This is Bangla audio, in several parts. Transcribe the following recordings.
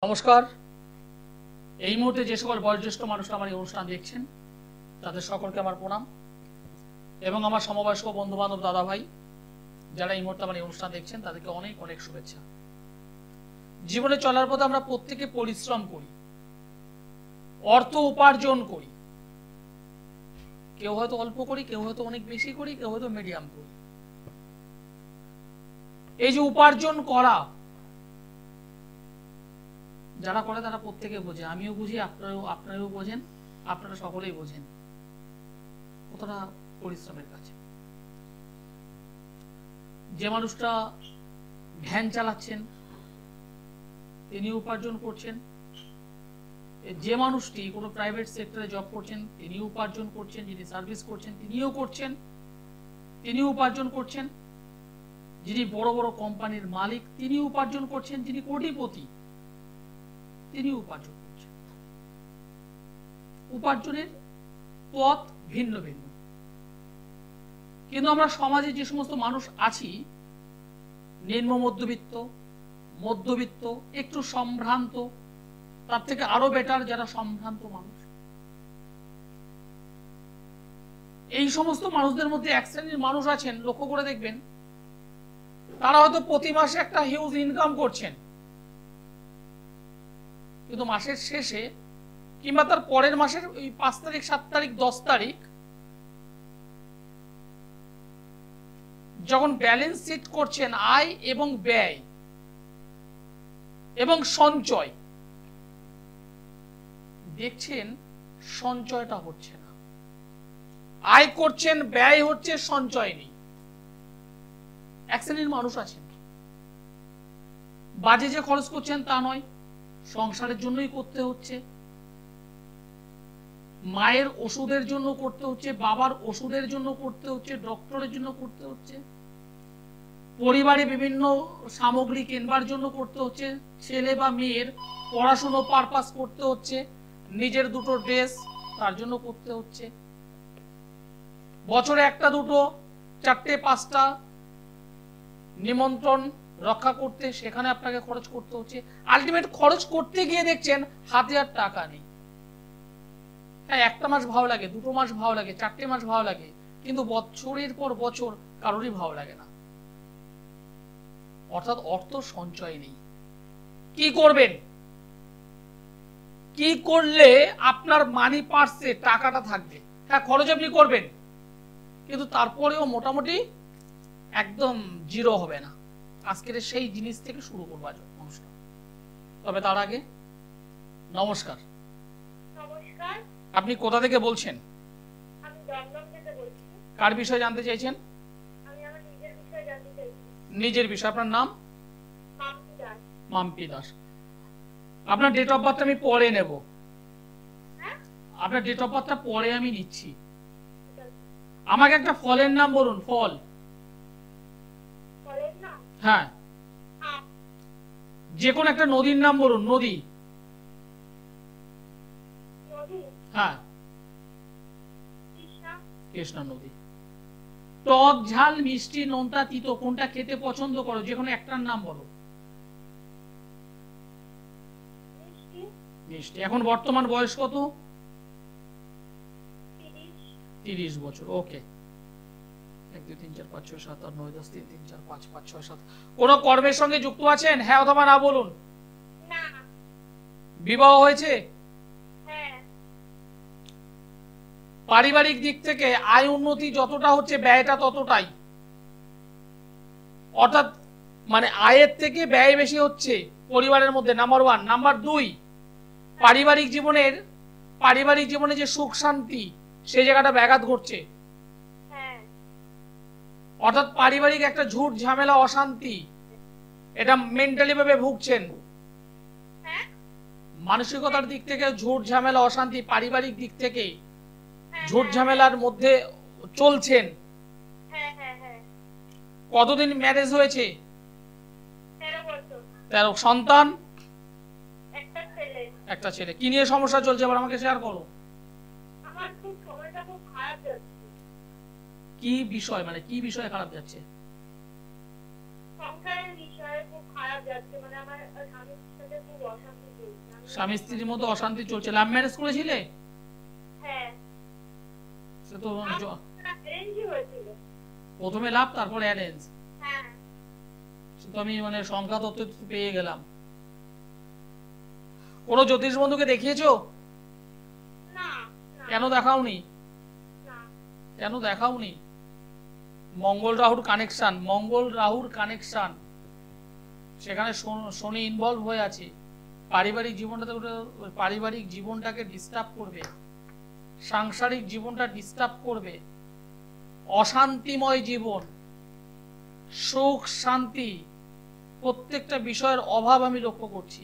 নমস্কার। এই মুহূর্তে যে সকল বয়োজ্যেষ্ঠ মানুষরা আমার এই অনুষ্ঠান দেখছেন তাদের সকলকে আমার প্রণাম এবং আমার সমবয়স্ক বন্ধু বান্ধব দাদা ভাই যারা এই মুহূর্তে আমার এই অনুষ্ঠান দেখছেন তাদেরকে অনেক অনেক শুভেচ্ছা। জীবনে চলার পথে আমরা প্রত্যেকে পরিশ্রম করি, অর্থ উপার্জন করি, কেউ হয়তো অল্প করি, কেউ হয়তো অনেক বেশি করি, কেউ হয়তো মিডিয়াম করি। এই যে উপার্জন করা যারা করে তারা প্রত্যেকে বোঝে, আমিও বুঝি, আপনারাও বোঝেন, আপনারা সকলেই বোঝেন কতটা পরিশ্রমের কাছে। যে মানুষটা ভ্যান চালাচ্ছেন তিনি উপার্জন করছেন, যে মানুষটি কোনো প্রাইভেট সেক্টরে জব করছেন তিনি উপার্জন করছেন, যিনি সার্ভিস করছেন তিনিও করছেন, তিনি উপার্জন করছেন, যিনি বড় বড় কোম্পানির মালিক তিনি উপার্জন করছেন, যিনি কোটিপতি তিনি উপার্জন করছেন। উপার্জনের পথ ভিন্ন ভিন্ন, কিন্তু আমরা সমাজে যে সমস্ত মানুষ আছি নিম্ন মধ্যবিত্ত, মধ্যবিত্ত, একটু সম্ভ্রান্ত, তার থেকে আরো বেটার যারা সম্ভ্রান্ত মানুষ, এই সমস্ত মানুষদের মধ্যে এক শ্রেণীর মানুষ আছেন, লক্ষ্য করে দেখবেন তারা হয়তো প্রতি মাসে একটা হিউজ ইনকাম করছেন, কিন্তু মাসের শেষে কিংবা তার পরের মাসের ওই 5 তারিখ, 7 তারিখ, 10 তারিখ যখন ব্যালেন্স শিট করছেন আয় এবং ব্যয় এবং সঞ্চয়, দেখছেন সঞ্চয়টা হচ্ছে না। আয় করছেন, ব্যয় হচ্ছে, সঞ্চয় নেই। এক শ্রেণীর মানুষ আছেন বাজে যে খরচ করছেন তা নয়, সংসারের জন্যই করতে হচ্ছে, মায়ের ওষুধের জন্য করতে হচ্ছে, বাবার ওষুধের জন্য করতে হচ্ছে, ডক্টরের জন্য করতে হচ্ছে, পরিবারে বিভিন্ন সামগ্রী কেনবার জন্য করতে হচ্ছে, ছেলে বা মেয়ের পড়াশুনো পারপাস করতে হচ্ছে, নিজের দুটো ড্রেস তার জন্য করতে হচ্ছে, বছরে একটা দুটো 4টে 5টা নিমন্ত্রণ রক্ষা করতে সেখানে আপনাকে খরচ করতে হচ্ছে। আলটিমেট খরচ করতে গিয়ে দেখছেন হাতে আর টাকা নেই। হ্যাঁ, একটা মাস ভালো লাগে, 2 মাস ভালো লাগে, 4টে মাস ভালো লাগে, কিন্তু বছরের পর বছর কারোরই ভালো লাগে না। অর্থাৎ অর্থ সঞ্চয় নেই। কি করবেন? কি করলে আপনার মানি পার্সে টাকাটা থাকবে? হ্যাঁ, খরচ আপনি করবেন, কিন্তু তারপরেও মোটামুটি একদম জিরো হবে না। আজকের সেই জিনিস থেকে শুরু করবো আজ অনুষ্ঠান। তবে তার আগে নমস্কার। নমস্কার। আপনি কোথা থেকে বলছেন? আমি দমদম থেকে বলছি। কার বিষয়ে জানতে চাইছেন? আমি আমার নিজের বিষয়ে জানতে চাইছি। নিজের বিষয়। আপনার নাম? মাম্পি দাস। মাম্পি দাস। আপনার ডেট অফ বার্থটা আমি পরে নেব। হ্যাঁ, আপনার ডেট অফ বার্থটা পরে আমি নিচ্ছি। আমাকে একটা ফলের নাম বলুন। ফল। ফলের নাম? হ্যাঁ। আম। যে কোনো একটা নদীর নাম বলুন। নদী। নদী? হ্যাঁ, কৃষ্ণা। কৃষ্ণা নদী। টক, ঝাল, মিষ্টি, নোনতা, তিতো কোনটা খেতে পছন্দ করো? যে কোনো একটার নাম বলো। মিষ্টি। মিষ্টি। এখন বর্তমান বয়স কত? 30। 30 বছর। ওকে। 1 2 3 4 5 6 7 8 9 10 3 3 4 5 5 6 7। কোন কর্মের সঙ্গে যুক্ত আছেন? হ্যাঁ অথবা না বলুন। না। বিবাহ হয়েছে? হ্যাঁ। পারিবারিক দিক থেকে আয় উন্নতি যতটা হচ্ছে ব্যয়টা ততটাই, অর্থাৎ মানে আয়ের থেকে ব্যয় বেশি হচ্ছে পরিবারের মধ্যে, নাম্বার 1। নাম্বার 2, পারিবারিক জীবনে যে সুখ শান্তি সেই জায়গাটা ব্যাঘাত ঘটছে। হ্যাঁ। অর্থাৎ পারিবারিক একটা ঝুট ঝামেলা অশান্তি, এটা মেন্টালি ভাবে ভুগছেন। হ্যাঁ। মানসিকতার দিক থেকে ঝুট ঝামেলা অশান্তি, পারিবারিক দিক থেকে ঝুট ঝামেলার মধ্যে চলছেন। হ্যাঁ হ্যাঁ হ্যাঁ। কতদিন ম্যারেজ হয়েছে? 13 বছর। 13। সন্তান? একটা ছেলে। একটা ছেলে। কি নিয়ে সমস্যা চলছে এবার আমাকে শেয়ার করো। আমার খুব সময়টা খুব খারাপ যাচ্ছে। কি বিষয়, মানে কি বিষয় খারাপ যাচ্ছে? সংসারের বিষয়ে খুব খারাপ যাচ্ছে, মানে আমার স্বামীর সাথে খুব অশান্তি স্বামী স্ত্রীর মধ্যে অশান্তি চলছে। লাভ ম্যারেজ করেছিলে? হ্যাঁ, সে তো অ্যারেঞ্জই হয়েছিল। প্রথমে লাভ তারপর অ্যারেঞ্জ। হ্যাঁ, সে তো আমি সংখ্যা তত্ত্ব পেয়ে গেলাম। কোনো জ্যোতিষ বন্ধুকে দেখিয়েছো? না কেন দেখাওনি? না, কেন দেখাওনি? মঙ্গল রাহুর কানেকশন, মঙ্গল রাহুর কানেকশন, সেখানে শনি ইনভলভ হয়ে আছে। পারিবারিক জীবনটাকে ডিস্টার্ব করবে, সাংসারিক জীবনটা ডিস্টার্ব করবে। অশান্তিময় জীবন, সুখ শান্তি প্রত্যেকটা বিষয়ের অভাব আমি লক্ষ্য করছি।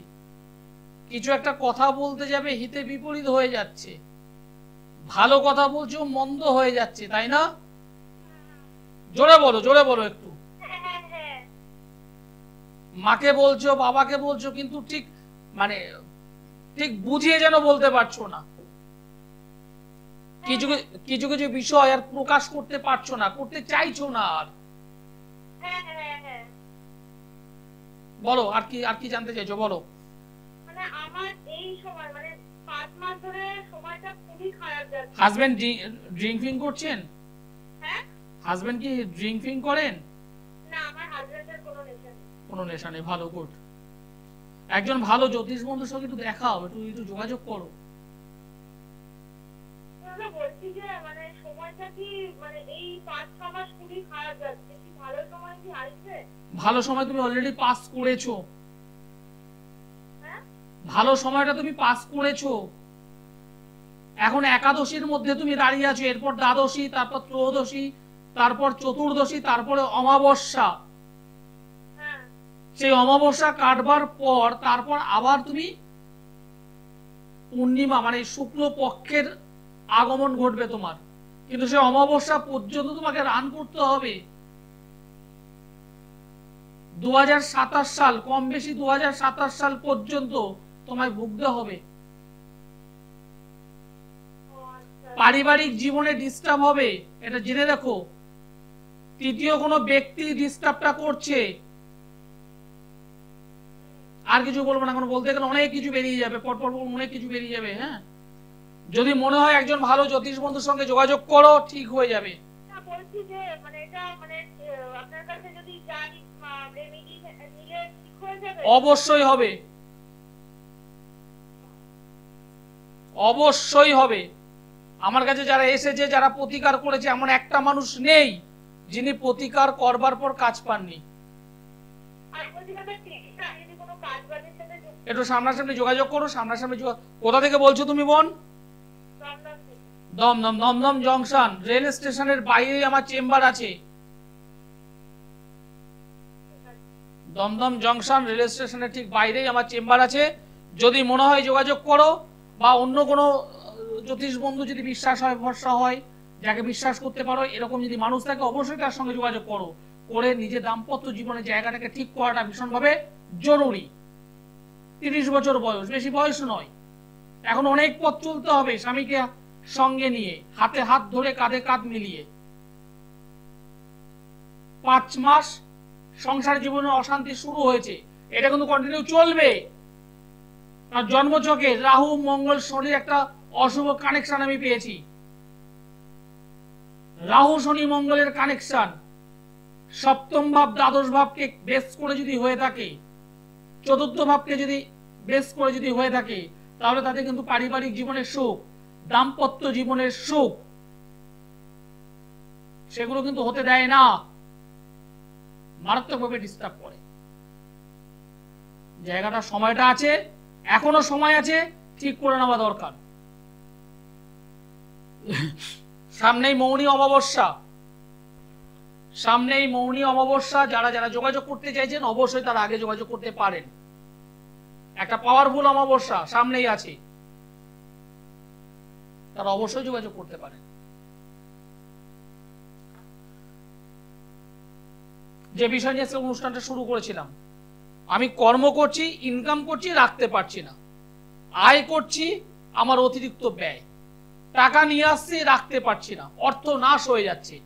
কিছু একটা কথা বলতে যাবে হিতে বিপরীত হয়ে যাচ্ছে, ভালো কথা বলছো মন্দ হয়ে যাচ্ছে, তাই না? জোরে বলো একটু। হ্যাঁ হ্যাঁ হ্যাঁ, মাকে বলছো, বাবাকে বলছো, কিন্তু ঠিক ঠিক বুঝিয়ে যেন বলতে পারছো না। কিছু কিছু বিষয় আর প্রকাশ করতে পারছো না, করতে চাইছো না। আর হ্যাঁ হ্যাঁ হ্যাঁ, বলো, আর কি জানতে চাইছো, বলো। মানে আমার এই সময় 5 মাস ধরে সময়টা খুবই খারাপ যাচ্ছে। হাজবেন্ড ড্রিঙ্কিং করছেন? হ্যাঁ, হাজবেন্ড কি ড্রিঙ্কিং করেন? না, আমার হাজবেন্ডের কোনো নেশা নেই। কোনো নেশা নেই, ভালো, গুড। একজন ভালো জ্যোতিষ বন্ধুর সঙ্গে একটু দেখাও, একটু যোগাযোগ করো। আমরা বলছি যে সময়টা কি এই 5-6 মাস খুবই খারাপ যাচ্ছে, কি ভালো সময় কি আসবে? ভালো সময় তুমি অলরেডি পাস করেছো। হ্যাঁ, ভালো সময়টা তুমি পাস করেছো। এখন একাদশীর মধ্যে তুমি দাঁড়িয়ে আছো, এরপর দ্বাদশী, তারপর ত্রয়োদশী, তারপর চতুর্দশী, তারপরে অমাবস্যা। হ্যাঁ, সেই অমাবস্যা কাটবার পর তারপর আবার তুমি পূর্ণিমা শুক্ল পক্ষের আগমন ঘটবে তোমার। কিন্তু সেই অমাবস্যা পর্যন্ত তোমাকে রান করতে হবে। 2027 সাল, কম বেশি 2027 সাল পর্যন্ত তোমায় ভুগতে হবে। ও আচ্ছা। পারিবারিক জীবনে ডিস্টার্ব হবে, এটা জেনে রাখো। তৃতীয় কোনো ব্যক্তি ডিস্টার্বটা করছে। আর কিছু বলবো না, এখন বলতে গেলে অনেক কিছু বেরিয়ে যাবে, পরপর অনেক কিছু বেরিয়ে যাবে। হ্যাঁ, যদি মনে হয় একজন ভালো জ্যোতিষ বন্ধুর সঙ্গে যোগাযোগ করো, ঠিক হয়ে যাবে। না, বলছি যে এটা আপনার কাছে যদি যাই রেমেডি নিলে ঠিক হয়ে যাবে? অবশ্যই হবে, অবশ্যই হবে। আমার কাছে যারা এসেছে, যারা প্রতিকার করেছে, এমন একটা মানুষ নেই যিনি প্রতিকার করবার পর কাজ পাননি। আর বলছি দাদা, যদি কোনো কাজ বাজের সাথে যুক্ত একটু সামনাসামনি যোগাযোগ করো, সামনাসামনি কোথা থেকে বলছো তুমি বোন? দমদম জংশন রেল স্টেশনের বাইরেই আমার চেম্বার আছে। দমদম জংশন রেল স্টেশনের ঠিক বাইরেই আমার চেম্বার আছে। যদি মনে হয় যোগাযোগ করো, বা অন্য কোনো জ্যোতিষ বন্ধু যদি বিশ্বাস হয়, ভরসা হয়, যাকে বিশ্বাস করতে পারো, এরকম যদি মানুষ থাকে, অবশ্যই তার সঙ্গে যোগাযোগ করো। করে নিজের দাম্পত্য জীবনের জায়গাটাকে ঠিক করাটা ভীষণভাবে জরুরি। 30 বছর বয়স, বেশি বয়স নয়, এখন অনেক পথ চলতে হবে। স্বামীকে সঙ্গে নিয়ে, হাতে হাত ধরে, কাঁধে কাঁধ মিলিয়ে। 5 মাস সংসার জীবনে অশান্তি শুরু হয়েছে, এটা কিন্তু কন্টিনিউ চলবে। আর জন্মছকে রাহু মঙ্গল শনির একটা অশুভ কানেকশন আমি পেয়েছি। রাহু শনি মঙ্গলের কানেকশন সপ্তম ভাব দ্বাদশ ভাবকে বেস করে যদি হয়ে থাকে, চতুর্থ ভাবকে যদি বেস করে যদি হয়ে থাকে, তাহলে তাদের কিন্তু পারিবারিক জীবনের সুখ, দাম্পত্য জীবনের সুখ, সেগুলো কিন্তু হতে দেয় না, মারাত্মকভাবে ডিস্টার্ব করে। জায়গাটা, সময়টা আছে, এখনো সময় আছে, ঠিক করে নেওয়া দরকার। সামনেই মৌনী অমাবস্যা, সামনেই মৌনী অমাবস্যা। যারা যারা যোগাযোগ করতে চাইছেন, অবশ্যই তারা আগে যোগাযোগ করতে পারেন। একটা পাওয়ারফুল অমাবস্যা সামনেই আছে, তারা অবশ্যই যোগাযোগ করতে পারেন। যে বিষয় নিয়ে অনুষ্ঠানটা শুরু করেছিলাম, আমি কর্ম করছি, ইনকাম করছি, রাখতে পারছি না, আয় করছি, আমার অতিরিক্ত ব্যয়, টাকা নিয়ে আসছি, রাখতে পারছি না, অর্থ নাশ হয়ে যাচ্ছে,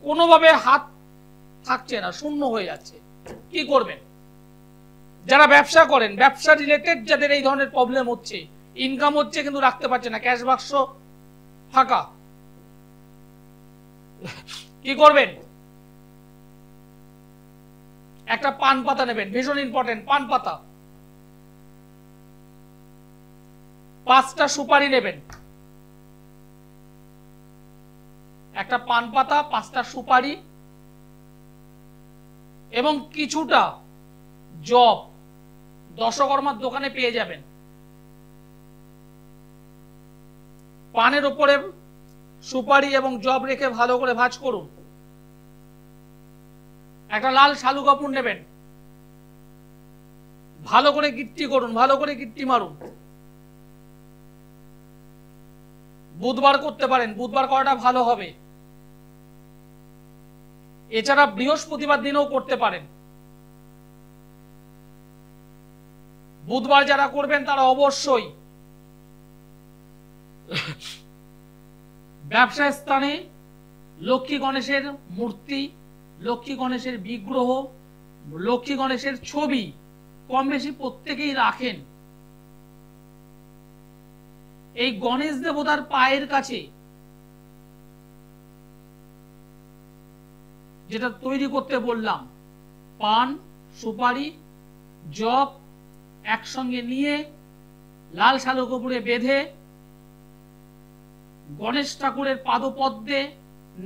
কোনোভাবে হাত থাকছে না, শূন্য হয়ে যাচ্ছে। কি করবেন? যারা ব্যবসা করেন, ব্যবসা রিলেটেড যাদের এই ধরনের প্রবলেম হচ্ছে, ইনকাম হচ্ছে কিন্তু রাখতে পারছে না, ক্যাশ বাক্স ফাঁকা, কি করবেন? একটা পান পাতা নেবেন, ভীষণ ইম্পর্টেন্ট, পান পাতা। 5টা সুপারি নেবেন, একটা পান পাতা, 5টা সুপারি এবং কিছুটা জব, দশকর্মার দোকানে পেয়ে যাবেন। পানের উপরে সুপারি এবং জব রেখে ভালো করে ভাঁজ করুন। একটা লাল শালু কাপড় নেবেন, ভালো করে গিট্টি করুন, ভালো করে গিট্টি মারুন। বুধবার করতে পারেন, বুধবার করাটা ভালো হবে। এছাড়া বৃহস্পতিবার দিনেও করতে পারেন। বুধবার যারা করবেন তারা অবশ্যই ব্যবসা স্থানে লক্ষ্মী গণেশের মূর্তি, লক্ষ্মী গণেশের বিগ্রহ, লক্ষ্মী গণেশের ছবি কম বেশি প্রত্যেকেই রাখেন। এই গণেশ দেবতার পায়ের কাছে যেটা তৈরি করতে বললাম, পান, সুপারি, জব একসঙ্গে নিয়ে লাল শালু কাপড়ে বেঁধে গণেশ ঠাকুরের পাদপদ্মে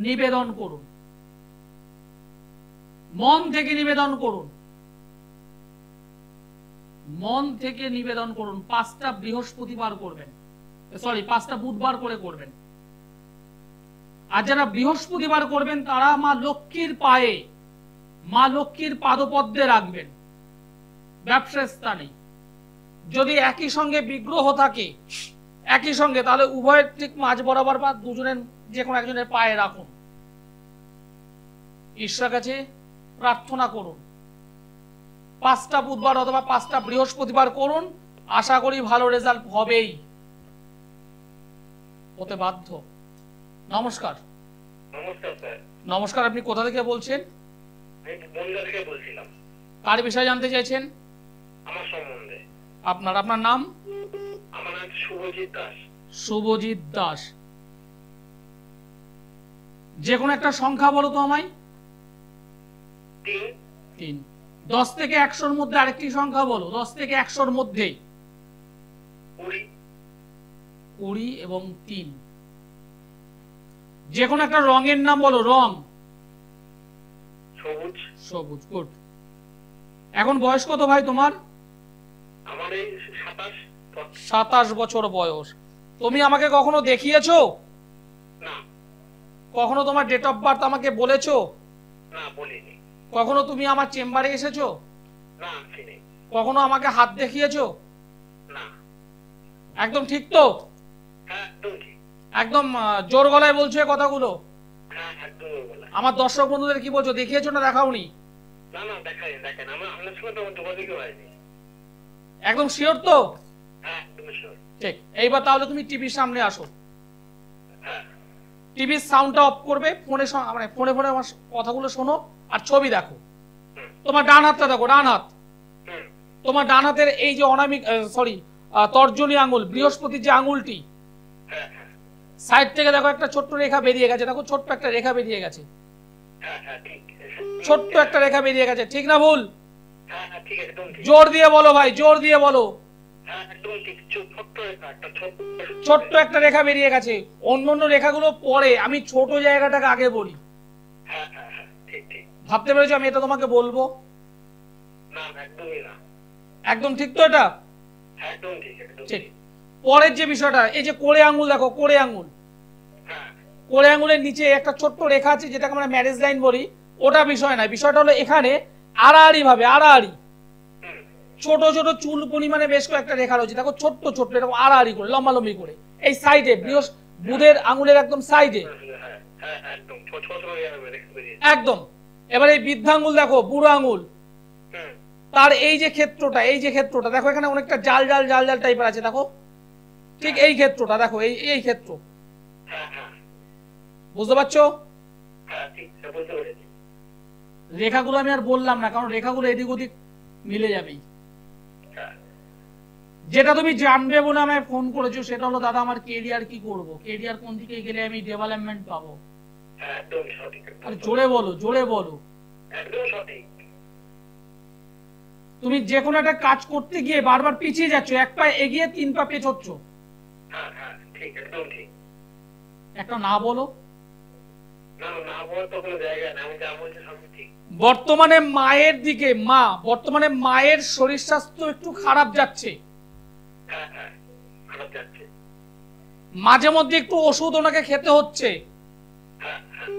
নিবেদন করুন, মন থেকে নিবেদন করুন, মন থেকে নিবেদন করুন। 5টা বৃহস্পতিবার করবেন, সরি 5টা বুধবার করে করবেন। আর যারা বৃহস্পতিবার করবেন তারা মা লক্ষ্মীর পায়ে, মা লক্ষ্মীর পাদপদ্মে রাখবেন ব্যবসা স্থানে। যদি একই সঙ্গে বিগ্রহ থাকে একই সঙ্গে, তাহলে উভয়ের ঠিক মাঝ বরাবর বা দুজনের যে কোনো একজনের পায়ে রাখুন। ঈশ্বরের কাছে প্রার্থনা করুন। 5টা বুধবার অথবা 5টা বৃহস্পতিবার করুন, আশা করি ভালো রেজাল্ট হবেই, হতে বাধ্য। নমস্কার। নমস্কার স্যার। নমস্কার, আপনি কোথা থেকে বলছেন? আমি বনগাঁ থেকে বলছিলাম। কার বিষয়ে জানতে চাইছেন? আমার সম্বন্ধে। আপনার নাম? আমার নাম শুভজিৎ দাস। শুভজিৎ দাস। যে কোনো একটা সংখ্যা বলো তো আমায়। 3। 10 থেকে 100-র মধ্যে আরেকটি সংখ্যা বলো, 10 থেকে 100-র মধ্যে। 20 এবং 3। যে কোনো একটা রঙের নাম বলো, রং। সবুজ। সবুজ, গুড। এখন বয়স কত ভাই তোমার? আমার এই 27 বছর বয়স। তুমি আমাকে কখনো দেখিয়েছো? না। কখনো তোমার ডেট অফ বার্থ আমাকে বলেছো? না, বলিনি। কখনো তুমি আমার চেম্বারে এসেছো? না, আসিনি। কখনো আমাকে হাত দেখিয়েছো? না। একদম ঠিক তো? হ্যাঁ, একদম ঠিক। একদম জোর গলায় বলছো এই কথাগুলো? হ্যাঁ, একদম বলা। আমার দর্শক বন্ধুদের কি বলছো, দেখিয়েছো না দেখাওনি? না, দেখেন আমার সঙ্গে তো যোগাযোগই হয়নি। একদম শিওর তো? হ্যাঁ, একদম শিওর। ঠিক। এইবার তাহলে তুমি টিভির সামনে আসো। হ্যাঁ। টিভির সাউন্ডটা অফ করবে, ফোনে মানে ফোনে আমার কথাগুলো শোনো আর ছবি দেখো। তোমার ডান হাতটা দেখো, ডান হাত। তোমার ডান হাতের এই যে অনামিক তর্জনী আঙুল, বৃহস্পতির যে আঙুলটি, সাইড থেকে দেখো একটা ছোট্ট রেখা বেরিয়ে গেছে, দেখো ছোট্ট একটা রেখা বেরিয়ে গেছে, ছোট্ট একটা রেখা বেরিয়ে গেছে, ঠিক না ভুল? জোর দিয়ে বলো ভাই, জোর দিয়ে বলো। ছোট্ট একটা রেখা বেরিয়ে গেছে, অন্য রেখাগুলো পরে, আমি ছোট জায়গাটাকে আগে বলি। ভাবতে পেরেছো আমি এটা তোমাকে বলবো? একদম ঠিক তো এটা? ঠিক। পরের যে বিষয়টা, এই যে কোড়ে আঙুল দেখো, কোড়ে আঙুল, কোড়ে আঙুলের নিচে একটা ছোট্ট রেখা আছে যেটাকে আমরা ম্যারেজ লাইন বলি। ওটা বিষয় না, বিষয়টা হলো এখানে আড়াআড়ি ভাবে, আড়াআড়ি ছোট ছোট চুল পরিমাণে বেশ কয়েকটা রেখা রয়েছে, দেখো ছোট্ট ছোট্ট এরকম আড়াআড়ি করে, লম্বালম্বি করে, এই সাইডে বুধের আঙুলের একদম সাইডে একদম। এবার এই বৃদ্ধাঙ্গুল দেখো, বুড়ো আঙুল, তার এই যে ক্ষেত্রটা, এই যে ক্ষেত্রটা দেখো, এখানে অনেকটা জাল জাল জাল জাল টাইপের আছে, দেখো ঠিক এই ক্ষেত্রটা দেখো, এই ক্ষেত্র, বুঝতে পারছো? রেখাগুলো আমি আর বললাম না, কারণ রেখাগুলো এদিক ওদিক মিলে যাবেই। যেটা তুমি জানবে বলে আমায় ফোন করেছো সেটা হলো দাদা আমার কেরিয়ার কি করব, কেরিয়ার কোন দিকে গেলে আমি ডেভেলপমেন্ট পাবো। একদম সঠিক, আর জোরে বলো, জোরে বলো। একদম সঠিক। তুমি যে কোনো একটা কাজ করতে গিয়ে বারবার পিছিয়ে যাচ্ছ, এক পা এগিয়ে 3 পা পেছোচ্ছ। হ্যাঁ হ্যাঁ ঠিক, একদম ঠিক। একটা না বলো। না না বলার তো কোনো জায়গা না, আমি যা বলছি সব ঠিক। বর্তমানে মায়ের দিকে, বর্তমানে মায়ের শরীর স্বাস্থ্য একটু খারাপ যাচ্ছে, হ্যাঁ হ্যাঁ খারাপ যাচ্ছে। মাঝে মধ্যে একটু ওষুধ ওনাকে খেতে হচ্ছে। হ্যাঁ হ্যাঁ।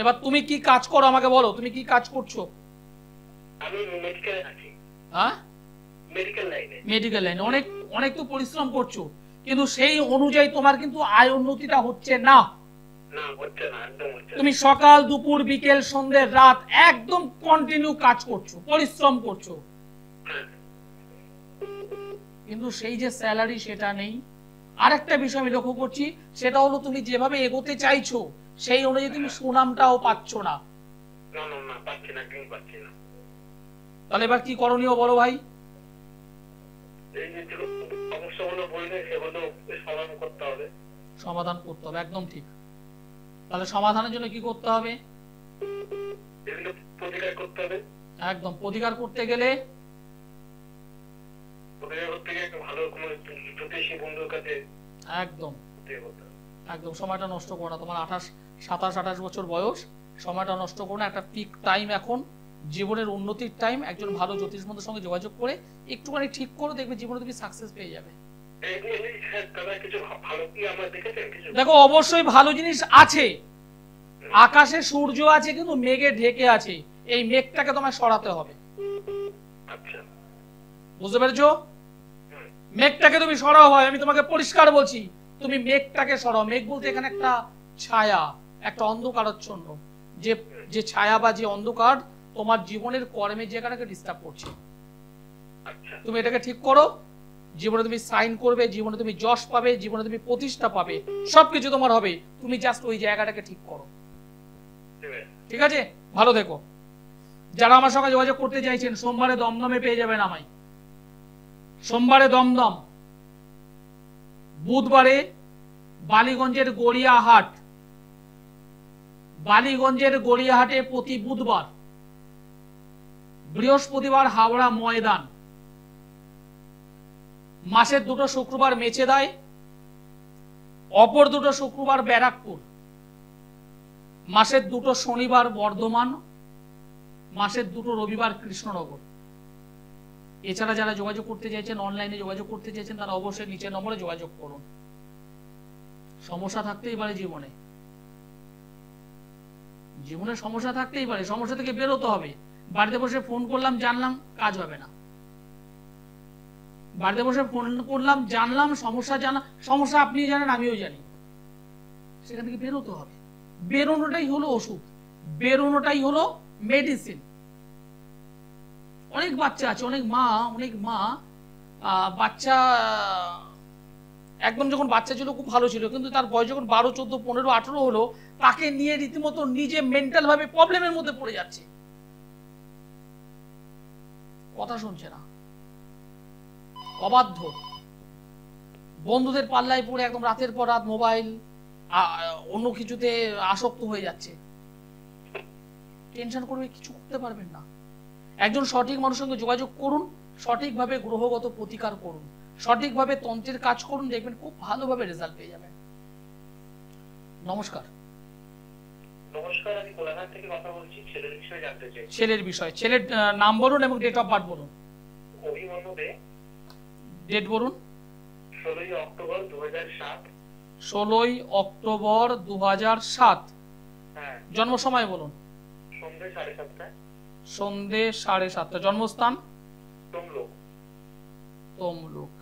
এবার তুমি কি কাজ করো আমাকে বলো, তুমি কি কাজ করছো? আমি মেডিকেলে আছি। হ্যাঁ, মেডিকেল লাইনে। মেডিকেল লাইনে অনেক অনেক তো পরিশ্রম করছো, কিন্তু সেই অনুযায়ী তোমার কিন্তু আয় উন্নতিটা হচ্ছে না। না হচ্ছে না, একদম হচ্ছে না। তুমি সকাল দুপুর বিকেল সন্ধ্যে রাত একদম কন্টিনিউ কাজ করছো, পরিশ্রম করছো, হ্যাঁ, কিন্তু সেই যে স্যালারি সেটা নেই। আরেকটা বিষয় আমি লক্ষ্য করছি, সেটা হলো তুমি যেভাবে এগোতে চাইছো সেই অনুযায়ী তুমি সুনামটাও পাচ্ছ না। না না না পাচ্ছি না, একদমই পাচ্ছি না। তাহলে এবার কি করণীয় বলো ভাই? এই যে সমস্যাগুলো বললে সেগুলো সমাধান করতে হবে। সমাধান করতে হবে, একদম ঠিক। তাহলে সমাধানের জন্য কি করতে হবে? এগুলো প্রতিকার করতে হবে। একদম প্রতিকার করতে গেলে প্রতিকার করতে গিয়ে একটা ভালো কোনো জ্যোতিষী বন্ধুর কাছে একদম প্রতিকার করতে হবে। একদম সময়টা নষ্ট করো না। তোমার 27-28 বছর বয়স, সময়টা নষ্ট করো না। একটা পিক টাইম এখন, জীবনের উন্নতির টাইম। একজন ভালো জ্যোতিষ বন্ধুর সঙ্গে যোগাযোগ করে একটুখানি ঠিক করো, দেখবে জীবনে তুমি সাকসেস পেয়ে যাবে। কিছু ভালো কি আমরা দেখেছেন কিছু? দেখো অবশ্যই ভালো জিনিস আছে, আকাশে সূর্য আছে কিন্তু মেঘে ঢেকে আছে, এই মেঘটাকে তোমায় সরাতে হবে। আচ্ছা, বুঝতে পেরেছো? মেঘটাকে তুমি সরাও ভাই, আমি তোমাকে পরিষ্কার বলছি, তুমি মেঘটাকে সরাও। মেঘ বলতে এখানে একটা ছায়া, একটা অন্ধকারাচ্ছন্ন, যে যে ছায়া বা যে অন্ধকার তোমার জীবনের কর্মের জায়গাটাকে ডিস্টার্ব করছে। আচ্ছা, তুমি এটাকে ঠিক করো, জীবনে তুমি সাইন করবে, জীবনে তুমি যশ পাবে, জীবনে তুমি প্রতিষ্ঠা পাবে, সবকিছু তোমার হবে। তুমি জাস্ট ওই জায়গাটাকে ঠিক করো, ঠিক আছে? ভালো থেকো। যারা আমার সঙ্গে যোগাযোগ করতে চাইছেন, সোমবারে দমদমে পেয়ে যাবেন আমায়, সোমবারে দমদম, বুধবারে বালিগঞ্জের গড়িয়াহাট, বালিগঞ্জের গড়িয়াহাটে প্রতি বুধবার, বৃহস্পতিবার হাওড়া ময়দান, মাসের 2 শুক্রবার মেচেদায়, অপর 2 শুক্রবার ব্যারাকপুর, মাসের 2 শনিবার বর্ধমান, মাসের 2 রবিবার কৃষ্ণনগর। এছাড়া যারা যোগাযোগ করতে চাইছেন, অনলাইনে যোগাযোগ করতে চাইছেন, তারা অবশ্যই নিচের নম্বরে যোগাযোগ করুন। সমস্যা থাকতেই পারে জীবনে, জীবনে সমস্যা থাকতেই পারে, সমস্যা থেকে বেরোতে হবে। বাড়িতে বসে ফোন করলাম জানলাম কাজ হবে না, বাড়িতে বসে ফোন করলাম জানলাম সমস্যা, সমস্যা আপনি জানেন আমিও জানি, সেখান থেকে বেরোতে হবে। বেরোনোটাই হলো ওষুধ, বেরোনোটাই হলো মেডিসিন। অনেক বাচ্চা আছে, অনেক মা বাচ্চা একদম যখন বাচ্চা ছিল খুব ভালো ছিল, কিন্তু তার বয়স যখন 12, 14, 15, 18 হলো, তাকে নিয়ে রীতিমতো নিজে মেন্টাল ভাবে প্রবলেমের মধ্যে পড়ে যাচ্ছে, কথা শুনছে না, অবাধ্য, বন্ধুদের পাল্লায় পড়ে একদম রাতের পর রাত মোবাইল অন্য কিছুতে আসক্ত হয়ে যাচ্ছে। টেনশন করবে, কিছু করতে পারবেন না। একজন সঠিক মানুষের সঙ্গে যোগাযোগ করুন, সঠিকভাবে গ্রহগত প্রতিকার করুন, সঠিকভাবে তন্ত্রের কাজ করুন, দেখবেন খুব ভালোভাবে রেজাল্ট পেয়ে যাবেন। নমস্কার। নমস্কার, আমি কোলাঘাট থেকে কথা বলছি। ছেলের বিষয়ে জানতে চাই। ছেলের বিষয়, ছেলের নাম বলুন এবং ডেট অফ বার্থ বলুন। অভিমন্যু দে। ডেট বলুন। 16ই অক্টোবর 2007। 16ই অক্টোবর 2007। হ্যাঁ। জন্ম সময় বলুন। সন্ধ্যে 7:30। সন্ধ্যে 7:30। জন্মস্থান তমলুক। তমলুক।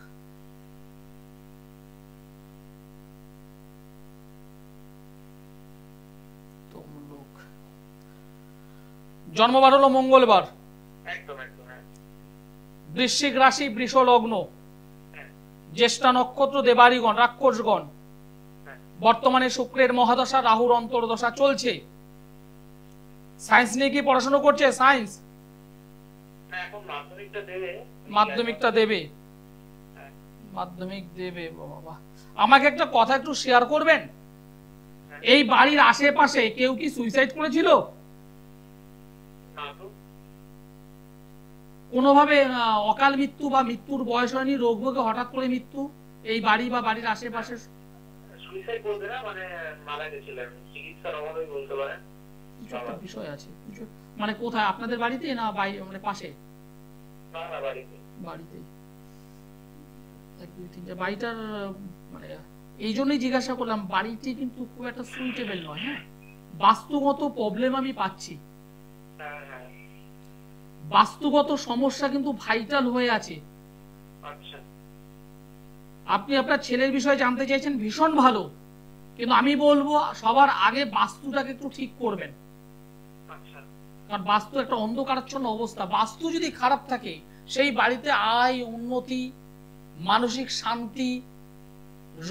তমলুক। জন্মবার হলো মঙ্গলবার। একদম একদম। হ্যাঁ। বৃশ্চিক রাশি, বৃষ লগ্ন, জ্যেষ্ঠা নক্ষত্র, দেবাড়িগণ, রাক্ষসগণ। বর্তমানে শুক্রের মহাদশা, রাহুর অন্তর্দশা চলছে। সায়েন্স নিয়ে কি পড়াশোনা করছে? সায়েন্স এখন মাধ্যমিকটা দেবে। মাধ্যমিকটা দেবে। মাধ্যমিক দেবে বাবা। আমাকে একটা কথা একটু শেয়ার করবেন, এই বাড়ির আশেপাশে কেউ কি সুইসাইড করেছিল? না তো। কোনোভাবে অকাল মৃত্যু বা মৃত্যুর বয়স হয়নি, রোগ ভোগে হঠাৎ করে মৃত্যু এই বাড়ি বা বাড়ির আশেপাশে? সুইসাইড বলতে না, মানে মারা গেছিলেন, চিকিৎসার অভাবে বলতে পারেন। কিছু একটা বিষয় আছে মানে কোথায়, আপনাদের বাড়িতে না বাইরে, মানে পাশে? না না, বাড়িতে। বাড়িতে। 1 2 3 4 বাড়িটার মানে এই জন্যই জিজ্ঞাসা করলাম, বাড়িটি কিন্তু খুব একটা সুইটেবল নয়। হ্যাঁ, বাস্তুগত প্রবলেম আমি পাচ্ছি, হ্যাঁ হ্যাঁ। বাস্তুগত সমস্যা কিন্তু ভাইটাল হয়ে আছে। আচ্ছা। আপনি আপনার ছেলের বিষয়ে জানতে চাইছেন, ভীষণ ভালো, কিন্তু আমি বলবো সবার আগে বাস্তুটাকে একটু ঠিক করবেন। আচ্ছা। কারণ বাস্তু একটা অন্ধকারাচ্ছন্ন অবস্থা, বাস্তু যদি খারাপ থাকে সেই বাড়িতে আয়, উন্নতি, মানসিক শান্তি,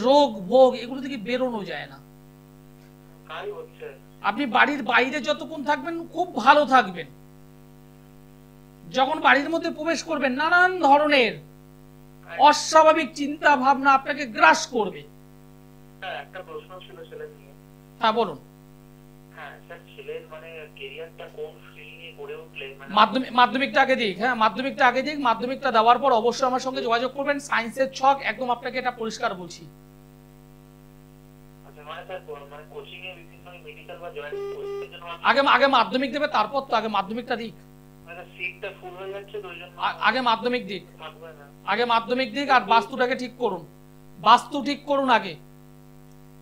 রোগ ভোগ এগুলো থেকে বেরোনো যায় না। তাই হচ্ছে। আপনি বাড়ির বাইরে যতক্ষণ থাকবেন খুব ভালো থাকবেন, যখন বাড়ির মধ্যে প্রবেশ করবেন নানান ধরনের অস্বাভাবিক চিন্তা ভাবনা আপনাকে গ্রাস করবে। হ্যাঁ, একটা প্রশ্ন ছিল ছেলের নিয়ে। হ্যাঁ বলুন। হ্যাঁ স্যার, ছেলের মানে কেরিয়ারটা কোন ফিল্ড নিয়ে গড়ে উঠলে মানে মাধ্যমিকটা আগে দিক। হ্যাঁ, মাধ্যমিকটা আগে দিক, মাধ্যমিকটা দেওয়ার পর অবশ্যই আমার সঙ্গে যোগাযোগ করবেন। সায়েন্সের ছক একদম আপনাকে এটা পরিষ্কার বলছি। আচ্ছা, মানে স্যার মানে কোচিং এ বিভিন্ন মেডিকেল বা জয়েন্ট কোর্সের জন্য আগে মাধ্যমিক দেবে, তারপর তো আগে মাধ্যমিকটা দিক। মানে সিটটা ফুল হয়ে যাচ্ছে, তো ওই জন্য আগে মাধ্যমিক দিক, থাকবে না। আগে মাধ্যমিক দিক, আর বাস্তুটাকে ঠিক করুন। বাস্তু ঠিক করুন আগে।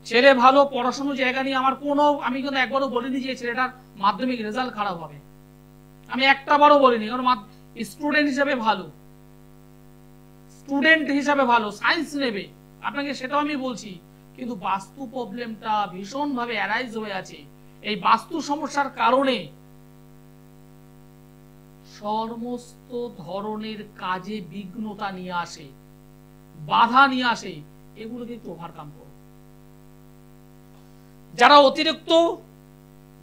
ছেলে ভালো, পড়াশোনার জায়গা নিয়ে আমার কোনো, আমি কিন্তু একবারও বলিনি যে ছেলেটার মাধ্যমিক রেজাল্ট খারাপ হবে, আমি একটা বারও বলিনি। কারণ স্টুডেন্ট হিসাবে ভালো, স্টুডেন্ট হিসাবে ভালো, সায়েন্স নেবে, আপনাকে সেটাও আমি বলছি। কিন্তু বাস্তু প্রবলেমটা ভীষণ ভাবে অ্যারাইজ হয়ে আছে। এই বাস্তু সমস্যার কারণে সমস্ত ধরনের কাজে বিঘ্নতা নিয়ে আসে, বাধা নিয়ে আসে, এগুলোকে একটু ওভারকাম করো। যারা অতিরিক্ত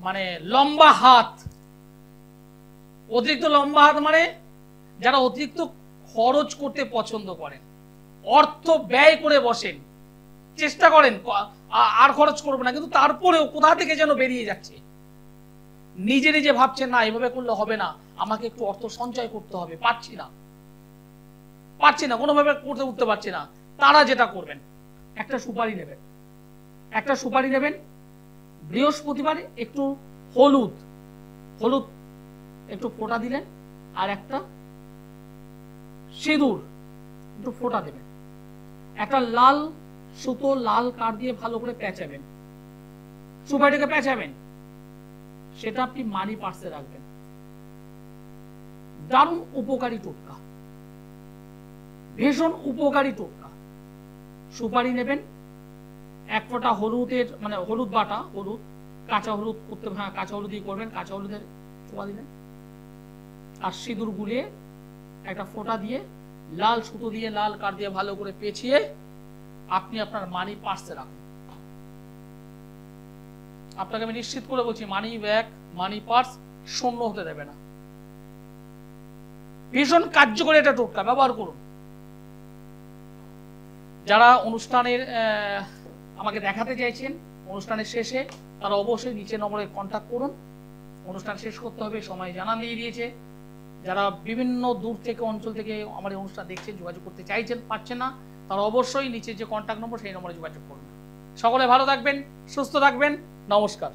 মানে লম্বা হাত, অতিরিক্ত লম্বা হাত মানে যারা অতিরিক্ত খরচ করতে পছন্দ করেন, অর্থ ব্যয় করে বসেন, চেষ্টা করেন আর খরচ করবো না, কিন্তু তারপরেও কোথা থেকে যেন বেরিয়ে যাচ্ছে, নিজে নিজে ভাবছেন না এভাবে করলে হবে না, আমাকে একটু অর্থ সঞ্চয় করতে হবে, পারছি না, কোনোভাবে করতে উঠতে পারছি না। তারা যেটা করবেন, একটা সুপারি নেবেন, বৃহস্পতিবারে একটু হলুদ একটু ফোঁটা দিলেন, আর একটা সিঁদুর একটু ফোঁটা দেবেন, একটা লাল সুতো, লাল কাঠ দিয়ে ভালো করে পেঁচাবেন, সুপারিটাকে পেঁচাবেন, সেটা আপনি মানি পার্সে রাখবেন। দারুণ উপকারী টোটকা, ভীষণ উপকারী টোটকা। সুপারি নেবেন, 1 ফোঁটা হলুদের মানে হলুদ বাটা, হলুদ কাঁচা হলুদ করতে, হ্যাঁ কাঁচা হলুদই করবেন, কাঁচা হলুদের ফোঁটা দিলেন, আর সিঁদুর গুলিয়ে একটা ফোঁটা দিয়ে লাল সুতো দিয়ে, লাল কাঠ দিয়ে ভালো করে পেঁচিয়ে আপনি আপনার মানি পার্সে রাখুন। আপনাকে আমি নিশ্চিত করে বলছি, মানি ব্যাগ, মানি পার্স শূন্য হতে দেবে না। ভীষণ কার্যকরী একটা টোটকা, ব্যবহার করুন। যারা অনুষ্ঠানের আমাকে দেখাতে চাইছেন অনুষ্ঠানের শেষে, তারা অবশ্যই নিচে নম্বরে কন্ট্যাক্ট করুন। অনুষ্ঠান শেষ করতে হবে, সময় জানা দিয়ে দিয়েছে। যারা বিভিন্ন দূর থেকে, অঞ্চল থেকে আমার এই অনুষ্ঠান দেখছেন, যোগাযোগ করতে চাইছেন, পাচ্ছেন না, তারা অবশ্যই নিচে যে কন্ট্যাক্ট নম্বর সেই নম্বরে যোগাযোগ করুন। সকলে ভালো থাকবেন, সুস্থ থাকবেন, নমস্কার।